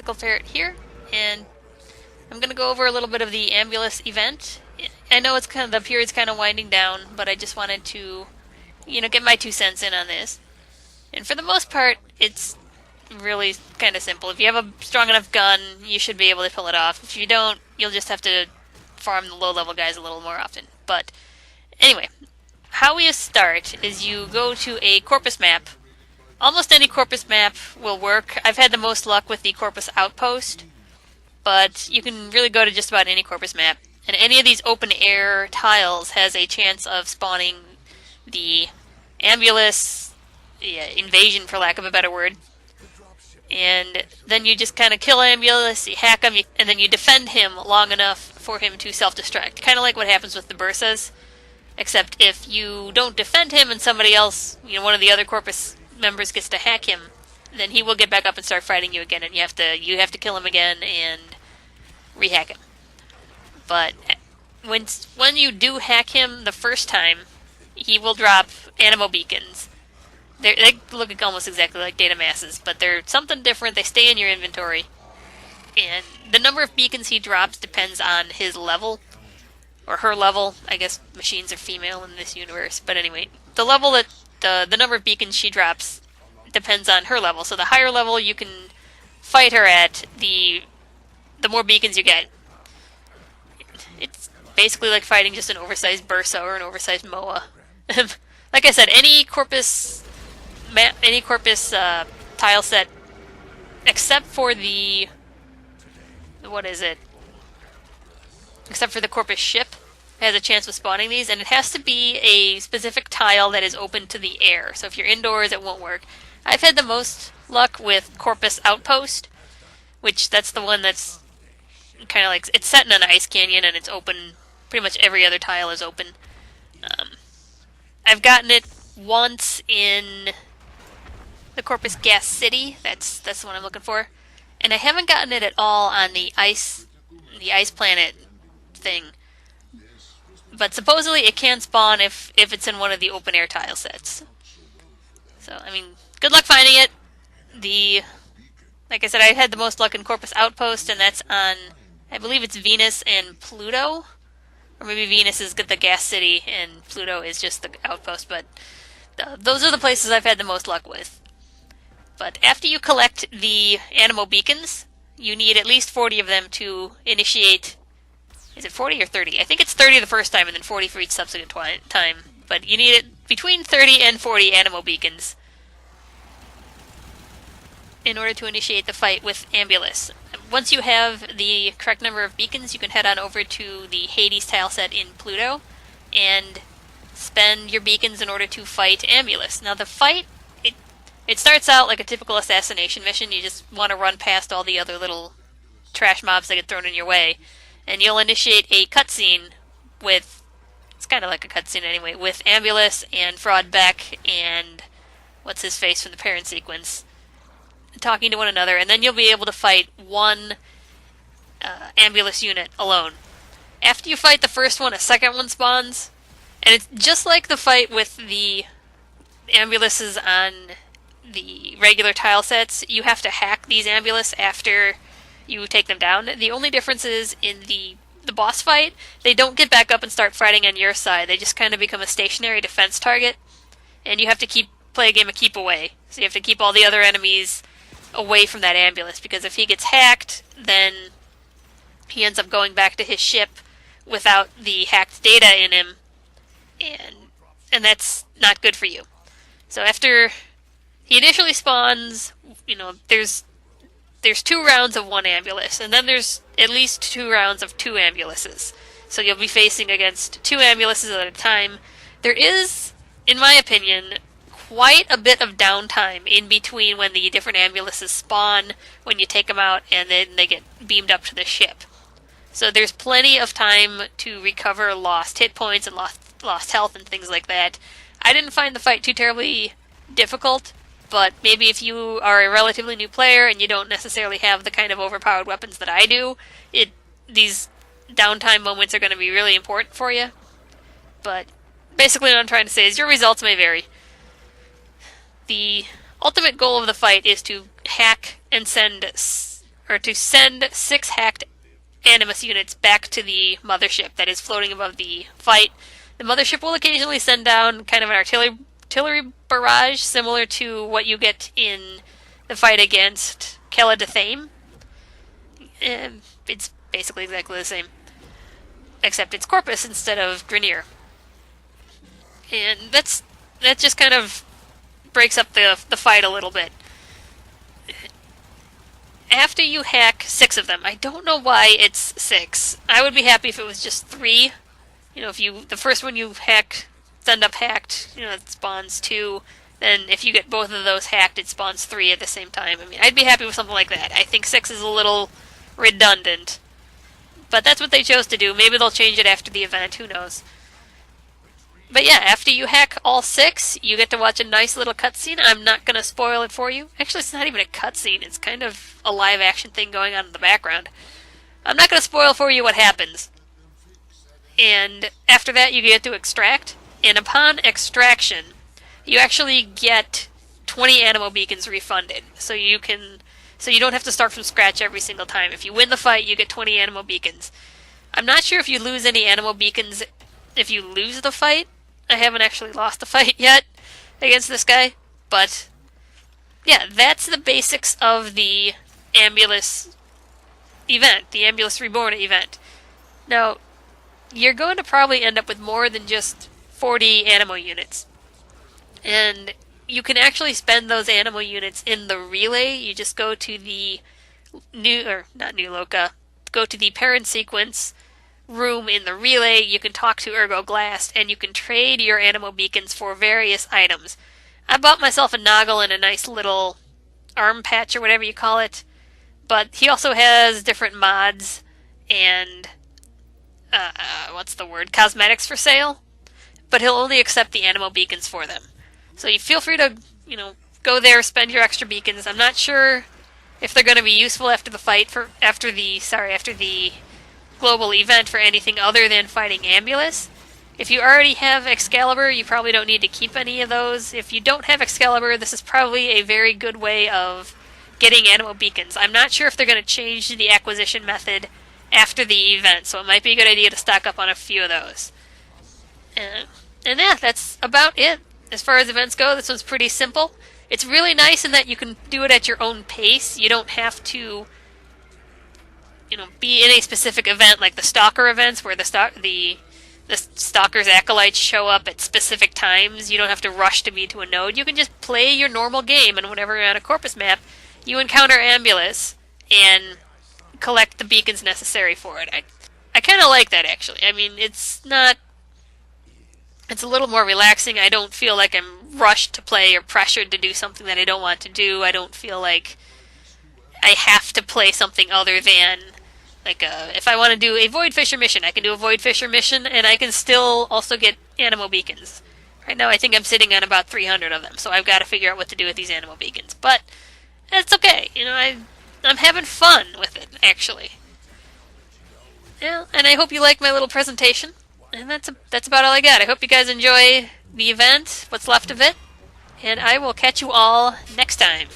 IcicleFerret here, and I'm going to go over a little bit of the Ambulus event. I know it's kind of the period's kind of winding down, but I just wanted to, get my 2 cents in on this. And for the most part, it's really kind of simple. If you have a strong enough gun, you should be able to pull it off. If you don't, you'll just have to farm the low-level guys a little more often. But anyway, how we start is you go to a corpus map. Almost any corpus map will work. I've had the most luck with the corpus outpost, but you can really go to just about any corpus map. And any of these open air tiles has a chance of spawning the Ambulus invasion, for lack of a better word. And then you just kind of kill Ambulus, you hack him, and then you defend him long enough for him to self-destruct. Kind of like what happens with the Bursas, except if you don't defend him and somebody else, one of the other corpus members gets to hack him, then he will get back up and start fighting you again, and you have to kill him again and rehack him. But when you do hack him the first time, he will drop Animo Beacons. They look almost exactly like data masses, but they're something different. They stay in your inventory, and the number of beacons he drops depends on his level, or her level. I guess machines are female in this universe, but anyway, the level that the number of beacons she drops depends on her level. So the higher level you can fight her at, the more beacons you get. It's basically like fighting just an oversized Bursa or an oversized Moa. Like I said, any corpus tile set, except for the except for the corpus ship, has a chance of spawning these, and it has to be a specific tile that is open to the air. So if you're indoors, it won't work. I've had the most luck with Corpus Outpost, which that's the one that's kind of like, it's set in an ice canyon and it's open. Pretty much every other tile is open. I've gotten it once in the Corpus Gas City. That's the one I'm looking for, and I haven't gotten it at all on the ice planet thing. But supposedly it can spawn if it's in one of the open air tile sets. So, I mean, good luck finding it. Like I said, I had the most luck in Corpus Outpost, and that's on, I believe it's Venus and Pluto. Or maybe Venus is the gas city and Pluto is just the outpost, but those are the places I've had the most luck with. But after you collect the Animo Beacons, you need at least 40 of them to initiate. Is it 40 or 30? I think it's 30 the first time and then 40 for each subsequent time. But you need it between 30 and 40 Animo Beacons in order to initiate the fight with Ambulus. Once you have the correct number of beacons, you can head on over to the Hades tile set in Pluto and spend your beacons in order to fight Ambulus. Now the fight, it starts out like a typical assassination mission. You just want to run past all the other little trash mobs that get thrown in your way. And you'll initiate a cutscene with, it's kind of like a cutscene anyway, with Ambulus and Fraud Beck and what's his face from the parent sequence, talking to one another, and then you'll be able to fight one Ambulus unit alone. After you fight the first one, a second one spawns, and it's just like the fight with the Ambuluses on the regular tile sets. You have to hack these Ambulus after you take them down. The only difference is in the boss fight, they don't get back up and start fighting on your side. They just kind of become a stationary defense target, and you have to play a game of keep away. So you have to keep all the other enemies away from that Ambulus, because if he gets hacked, then he ends up going back to his ship without the hacked data in him, and that's not good for you. So after he initially spawns, there's 2 rounds of one Ambulus, and then there's at least 2 rounds of 2 Ambuluses. So you'll be facing against 2 Ambuluses at a time. There is, in my opinion, quite a bit of downtime in between when the different Ambuluses spawn, when you take them out, and then they get beamed up to the ship. So there's plenty of time to recover lost hit points and lost health and things like that. I didn't find the fight too terribly difficult, but maybe if you are a relatively new player and you don't necessarily have the kind of overpowered weapons that I do, these downtime moments are going to be really important for you. But basically what I'm trying to say is your results may vary. The ultimate goal of the fight is to hack and send or to send 6 hacked Animus units back to the mothership that is floating above the fight. The mothership will occasionally send down kind of an artillery barrage similar to what you get in the fight against Kela Dathame. It's basically exactly the same, except it's Corpus instead of Grineer. And that just kind of breaks up the fight a little bit. After you hack 6 of them, I don't know why it's 6. I would be happy if it was just 3. You know, if the first one you hack, send up hacked, it spawns 2. Then if you get both of those hacked, it spawns 3 at the same time. I mean, I'd be happy with something like that. I think 6 is a little redundant. But that's what they chose to do. Maybe they'll change it after the event, who knows. But yeah, after you hack all 6, you get to watch a nice little cutscene. I'm not going to spoil it for you. Actually, it's not even a cutscene. It's kind of a live action thing going on in the background. I'm not going to spoil for you what happens. And after that, you get to extract. And upon extraction, you actually get 20 Animo Beacons refunded. So you don't have to start from scratch every single time. If you win the fight, you get 20 Animo Beacons. I'm not sure if you lose any Animo Beacons if you lose the fight. I haven't actually lost a fight yet against this guy, but yeah, that's the basics of the Ambulas event, the Ambulas Reborn event. Now, you're going to probably end up with more than just 40 Animo units, and you can actually spend those Animo units in the relay. You just go to the go to the parent sequence room in the relay, you can talk to Ergo Glass, and you can trade your Animo Beacons for various items. I bought myself a Noggle and a nice little arm patch, or whatever you call it, but he also has different mods and, cosmetics for sale, but he'll only accept the Animo Beacons for them. So you feel free to, go there, spend your extra beacons. I'm not sure if they're going to be useful after the global event for anything other than fighting Ambulus. If you already have Excalibur, you probably don't need to keep any of those. If you don't have Excalibur, this is probably a very good way of getting Animo Beacons. I'm not sure if they're going to change the acquisition method after the event, so it might be a good idea to stock up on a few of those. And yeah, that's about it. As far as events go, this one's pretty simple. It's really nice in that you can do it at your own pace. You don't have to be in a specific event like the Stalker events where the Stalker's acolytes show up at specific times. You don't have to rush to be to a node. You can just play your normal game, and whenever you're on a Corpus map, you encounter Ambulus and collect the beacons necessary for it. I kind of like that, actually. I mean, it's a little more relaxing. I don't feel like I'm rushed to play or pressured to do something that I don't want to do. I don't feel like I have to play something other than if I want to do a Void Fisher mission, I can do a Void Fisher mission, and I can still also get Animo Beacons. Right now I think I'm sitting on about 300 of them, so I've got to figure out what to do with these Animo Beacons. But it's okay, I'm having fun with it, actually. Yeah, and I hope you like my little presentation. And that's about all I got. I hope you guys enjoy the event, what's left of it, and I will catch you all next time.